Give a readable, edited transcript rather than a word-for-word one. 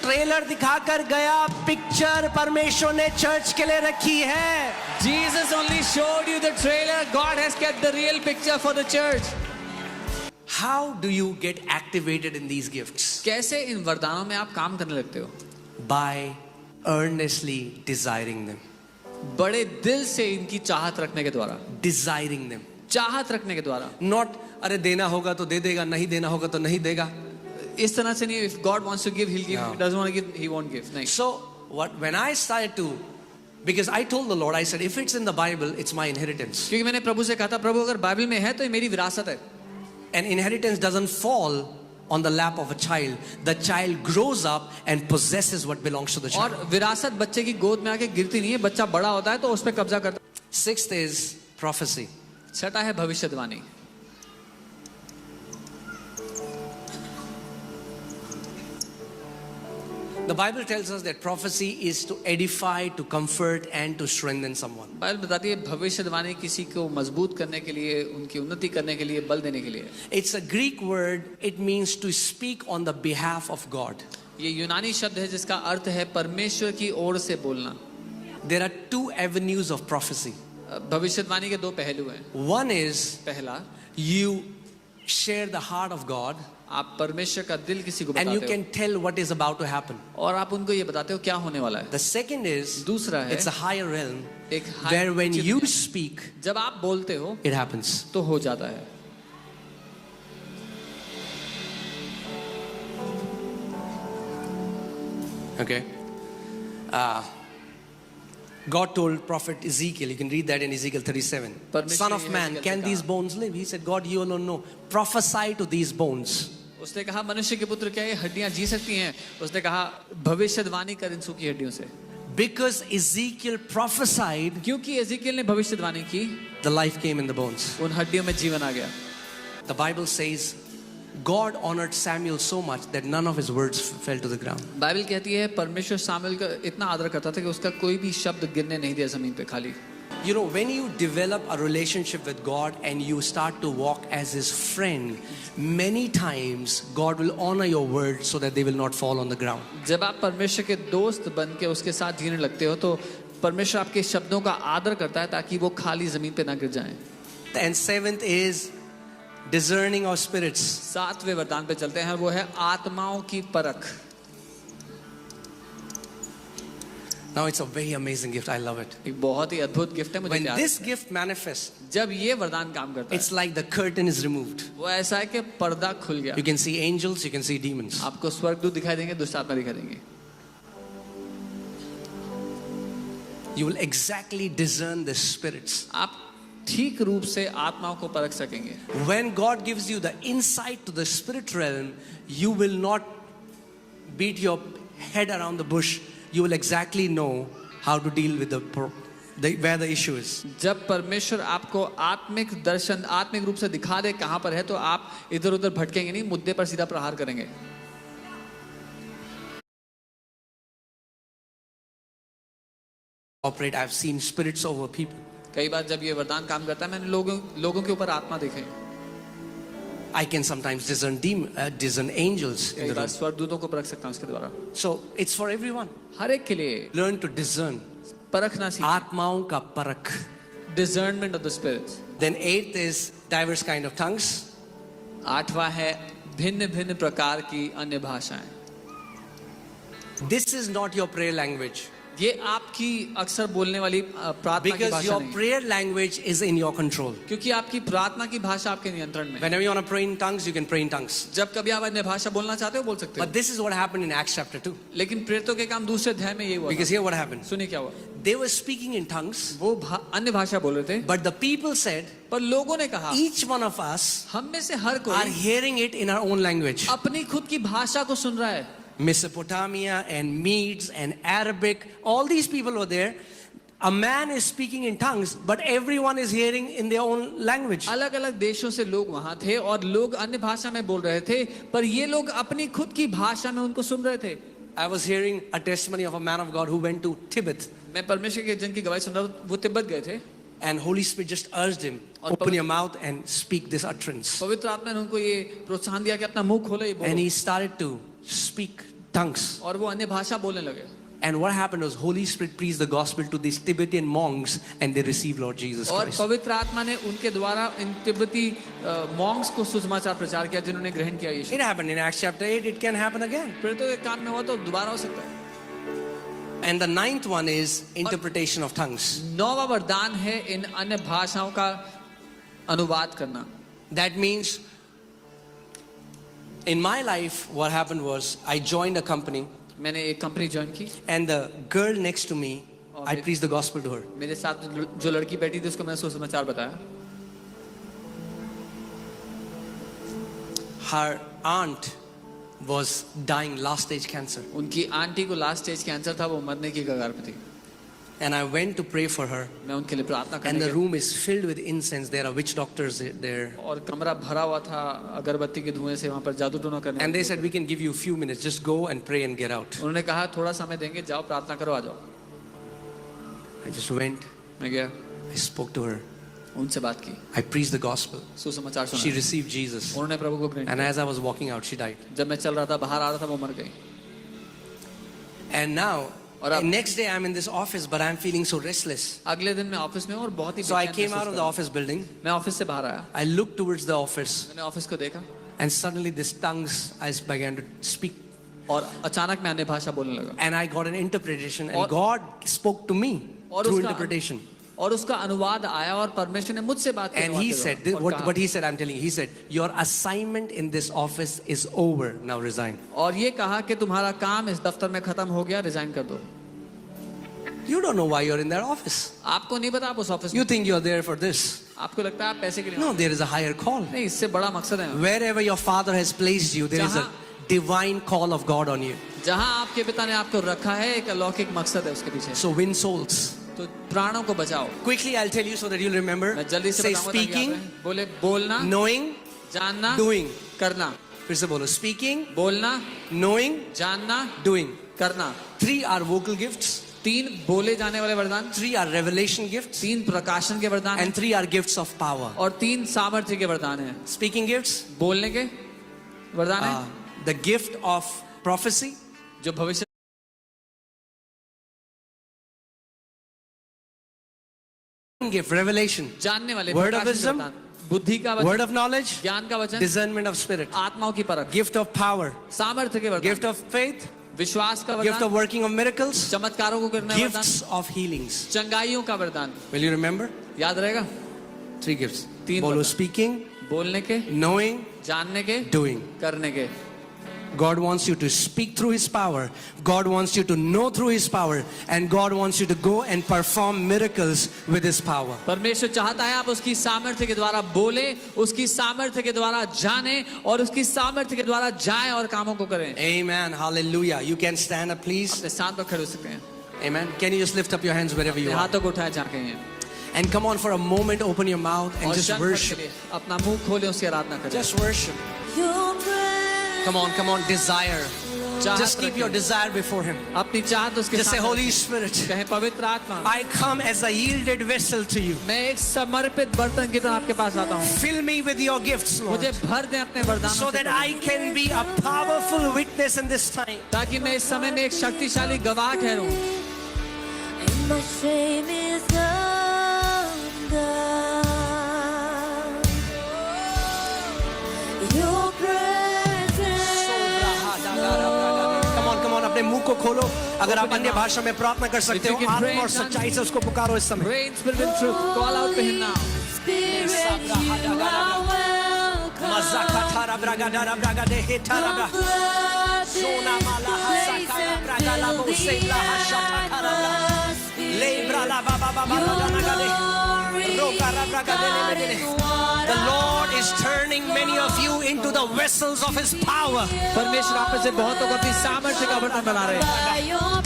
Trailer दिखाकर गया, picture परमेश्वर ने चर्च के लिए रखी है. Jesus only showed you the trailer. God has kept the real picture for the church. How do you get activated in these gifts? कैसे इन वरदानों में आप काम करने लगते हो? By earnestly desiring them. बड़े दिल से इनकी चाहत रखने के द्वारा. Desiring them. चाहत रखने के द्वारा. Not अरे देना होगा तो दे देगा, नहीं देना होगा तो नहीं देगा. इस तरह से नहीं. If God wants to give, He'll give. No. If He doesn't want to give, He won't give. नहीं. So when I started to, because I told the Lord, I said, if it's in the Bible, it's my inheritance. क्योंकि मैंने प्रभु से कहा था, प्रभु अगर Bible में है तो ये मेरी विरासत है. An inheritance doesn't fall on the lap of a child. The child grows up and possesses what belongs to the child. और विरासत बच्चे की गोद में आके गिरती नहीं है. बच्चा बड़ा होता है तो उस पर कब्जा करता है. Sixth is prophecy. छठा है भविष्यवाणी. The Bible tells us that prophecy is to edify, to comfort, and to strengthen someone. Bible बताती है भविष्यवाणी किसी को मजबूत करने के लिए, उनकी उन्नति करने के लिए, बल देने के लिए. It's a Greek word. It means to speak on the behalf of God. ये यूनानी शब्द है जिसका अर्थ है परमेश्वर की ओर से बोलना. There are two avenues of prophecy. भविष्यवाणी के दो पहलू हैं. One is पहला, you share the heart of God, आप परमेश्वर का दिल किसी को and you बताते can tell what is about to happen. हो और आप उनको ये बताते हो क्या होने वाला है. The second is, दूसरा है, it's a higher realm एक where when उच्च you दुनिया. speak, जब आप बोलते हो it happens. तो हो जाता है. Okay. God told prophet Ezekiel, you can read that in Ezekiel 37. Son of man, can these bones live? He said, God, you alone know. Prophesy to these bones. उसने कहा मनुष्य के पुत्र क्या ये हड्डियां जी सकती हैं? उसने कहा भविष्यवाणी कर इन सूखी हड्डियों से. Because Ezekiel prophesied, क्योंकि एजेकियल ने भविष्यवाणी की, the life came in the bones. उन हड्डियों में जीवन आ गया. The Bible says God honored Samuel so much that none of his words fell to the ground. Bible कहती है परमेश्वर सामुएल का इतना आदर करता था कि उसका कोई भी शब्द गिरने नहीं दिया जमीन पे खाली. You know, when you develop a relationship with God and you start to walk as his friend, many times God will honor your words so that they will not fall on the ground. जब आप परमेश्वर के दोस्त बन के उसके साथ जीने लगते हो तो परमेश्वर आपके शब्दों का आदर करता है ताकि वो खाली जमीन पे ना गिर जाएं. And seventh is discerning of spirits. सातवें वरदान पे चलते हैं, वो है आत्माओं की परख. Now it's a very amazing gift. I love it. एक बहुत ही अद्भुत गिफ्ट है. मुझे When प्यार this है. gift manifests, जब ये वरदान काम करता it's like the curtain is removed. है वो ऐसा है कि पर्दा खुल गया. You can see angels, you can see demons. आपको स्वर्गदूत दिखाई देंगे, दुष्ट आत्मा दिखाई देंगे. You will exactly discern the spirits. आप ठीक रूप से आत्माओं को परख सकेंगे. When God gives you the insight to the spirit realm, you will not beat your head around the bush. You will exactly know how to deal with where the issue is. जब परमेश्वर आपको आत्मिक दर्शन, आत्मिक रूप से दिखा दे कहां पर है, तो आप इधर उधर भटकेंगे नहीं, मुद्दे पर सीधा प्रहार करेंगे. Operate. I've seen spirits over people. कई बार जब ये वरदान काम करता है, मैंने लोगों के ऊपर आत्मा देखे. I can sometimes discern angels in कई the बार room. स्वर्गदूतों को परख सकता हूं उसके द्वारा. So it's for everyone. हर एक के लिए Learn to discern. परखना सीखें. आत्माओं का परख. Discernment of the spirits. Then eighth is diverse kind of tongues. आठवां है भिन्न भिन्न प्रकार की अन्य भाषाएं. This is not your prayer language. ये आपकी अक्सर बोलने वाली प्रार्थना की Because भाषा your नहीं है. prayer language is in your control. क्योंकि आपकी प्रार्थना की भाषा आपके नियंत्रण में है. Whenever you want to pray in tongues, you can pray in tongues. जब कभी आप अन्य भाषा बोलना चाहते हो बोल सकते हो. But this is what happened in Acts chapter 2. लेकिन प्रेरितों के काम दूसरे अध्याय में ये हुआ. Because here what happened? सुनिए क्या हुआ. They were speaking in tongues, वो अन्य भाषा बोल रहे थे, but the people said, पर लोगों ने कहा each one of us हम में से हर are कोई hearing it in our own language. अपनी खुद की भाषा को सुन रहा है. Mesopotamia and Medes and Arabic, all these people were there. A man is speaking in tongues, but everyone is hearing in their own language. अलग अलग देशों से लोग वहां थे और लोग अन्य भाषा में बोल रहे थे, पर ये लोग अपनी खुद की भाषा में उनको सुन रहे थे. I was hearing a testimony of a man of God who went to Tibet. मैं परमेश्वर के जन की गवाही सुन रहा था. वो तिब्बत गए थे And Holy Spirit just urged him, open your mouth and speak this utterance. पवित्र आत्मा ने उनको ये प्रोत्साहन दिया कि अपना मुंह खोलो, ये And बोलो. he started to speak tongues. और वो अन्य भाषा बोलने लगे। And what happened was Holy Spirit preached the gospel to these Tibetan monks and they received Lord Jesus और Christ. पवित्र आत्मा ने उनके द्वारा इन तिब्बती मॉन्क्स को सुसमाचार प्रचार किया जिन्होंने ग्रहण किया यीशु। It happened in Acts chapter 8. It can happen again. फिर तो एक काम में हुआ तो दोबारा हो सकता है। And the ninth one is interpretation of tongues. 9वां वरदान है इन अन्य भाषाओं का अनुवाद करना। That means in my life what happened was I joined a company मैंने एक कंपनी ज्वाइन की, and the girl next to me, I preached the gospel to her. मेरे साथ जो लड़की बैठी थी उसको मैंने सुसमाचार बताया। Her aunt was dying last stage cancer. उनकी आंटी को लास्ट स्टेज कैंसर था, वो मरने की कगार पे थी। And I went to pray for her. मैं उनके लिए प्रार्थना And करने the गया room is filled with incense. There are witch doctors there. और कमरा भरा हुआ था अगरबत्ती के धुएं से, वहाँ पर जादू टोना करने। And they said, we can give you a few minutes. Just go and pray and get out. उन्होंने कहा थोड़ा समय देंगे, जाओ प्रार्थना करो, आ जाओ। I just went. मैं गया, I spoke to her. उनसे बात की, I preached the gospel. सुसमाचार She सुना। received Jesus. उन्होंने प्रभु को ग्रहण And किया। as I was walking out, she died. जब मैं चल रहा था, बाहर आ रहा था, वो मर गई। And now, और अब- next day I'm in this office, but I'm feeling so restless. अगले दिन मैं ऑफिस में हूँ और बहुत ही So I बेचैन came महसूस out of कर the रहा हूँ। office building. मैं ऑफिस से बाहर आया, I looked towards the office. मैंने ऑफिस को देखा And suddenly this tongues, I began to speak. और अचानक मैं अन्य भाषा बोलने लगा। And I got an interpretation. And और- God spoke to me और through उसका- interpretation. और उसका अनुवाद आया और परमेश्वर ने मुझसे बात की। And he said, what he said, I'm telling you, he said, your assignment in this office is over. Now resign. और ये कहा कि तुम्हारा काम इस दफ्तर में खत्म हो गया, रिजाइन कर दो। You don't know why you're in that office. आपको नहीं पता आप उस ऑफिस में, You think you're there for this. आपको लगता है आप पैसे के लिए। No, there is a higher call. नहीं, इससे बड़ा मकसद है। Wherever your father has placed you, there is a divine call of God on you. जहाँ आपके पिता ने आपको रखा है, एक अलौकिक मकसद है उसके पीछे। So win souls. तो प्राणों को बचाओ। Quickly, I'll tell you so that you'll remember. मैं जल्दी से Say बताऊंगा ताकि speaking, याद रहे। बोले बोलना, knowing, जानना, doing. करना। फिर से बोलो. Speaking, बोलना, knowing, जानना, doing. करना। 3 are vocal gifts. 3 बोले जाने वाले वरदान, 3 are revelation gifts. 3 प्रकाशन के वरदान हैं, And 3 are gifts of power. और 3 सामर्थ्य के वरदान हैं। Speaking gifts, बोलने के वरदान है, the gift of prophecy, जो भविष्य gift, revelation, जानने वाले, Word of प्रकाशन के wisdom, वरदान, बुद्धि का word वचन, of knowledge, ज्ञान का वचन, discernment of spirit, आत्माओं की परख, gift of power, सामर्थ्य के वरदान, gift of faith, विश्वास का gift of वरदान, working of miracles, चमत्कारों को करने का वरदान, gifts of healings. चंगाइयों का वरदान। Will you remember? याद रहेगा? 3 gifts. तीन बोलो. वरदान। Speaking, बोलने के, knowing, जानने के, doing. करने के। God wants you to speak through His power. God wants you to know through His power. And God wants you to go and perform miracles with His power. परमेश्वर चाहता है आप उसकी सामर्थ्य के द्वारा बोले, उसकी सामर्थ्य के द्वारा जाने और उसकी सामर्थ्य के द्वारा जाएं और कामों को करें। Amen. Hallelujah. You can stand up, please. अपने साथ पर खड़े हो सकते हैं। Amen. Can you just lift up your hands wherever you अपने are? हाथों को उठाएं जहाँ कहीं हैं। And come on, for a moment, open your mouth and और just क्षण भर के worship. लिए अपना मुंह खोलें, उसकी आराधना करें। Just worship. Your presence, Come on, desire. चाहत Just keep रखें। your desire before Him. अपनी चाहत उसके Just say, साथ Holy Spirit, कहें, पवित्र आत्मा, I come as a yielded vessel to you. मैं एक समर्पित बर्तन की तरह आपके पास आता हूँ। Fill me with your gifts, Lord, मुझे भर दें अपने वरदानों so से, that I can be a powerful witness in this time. ताकि मैं इस समय में एक शक्तिशाली गवाह ठहरूं। and my shame is undone. Your presence, Come on, अपने मुंह को खोलो. अगर आप अन्य भाषा में प्रार्थना कर सकते हो, If you can pray आत्मा और in tongues, सच्चाई से उसको पुकारो इस समय. Pray in spirit and truth. Call out to him now. Spirit, you are welcome. Mazakatara bragadara bragade hetara bra. Zona malaha sakara bragala bo sebla hashatakara bra. Lebra la baba baba baba gade. Rokara bragade lebedele. The Lord is turning many of you into the vessels of His power. परमेश्वर आप में से बहुतों को अपनी सामर्थ्य का बर्तन बना रहे हैं। By your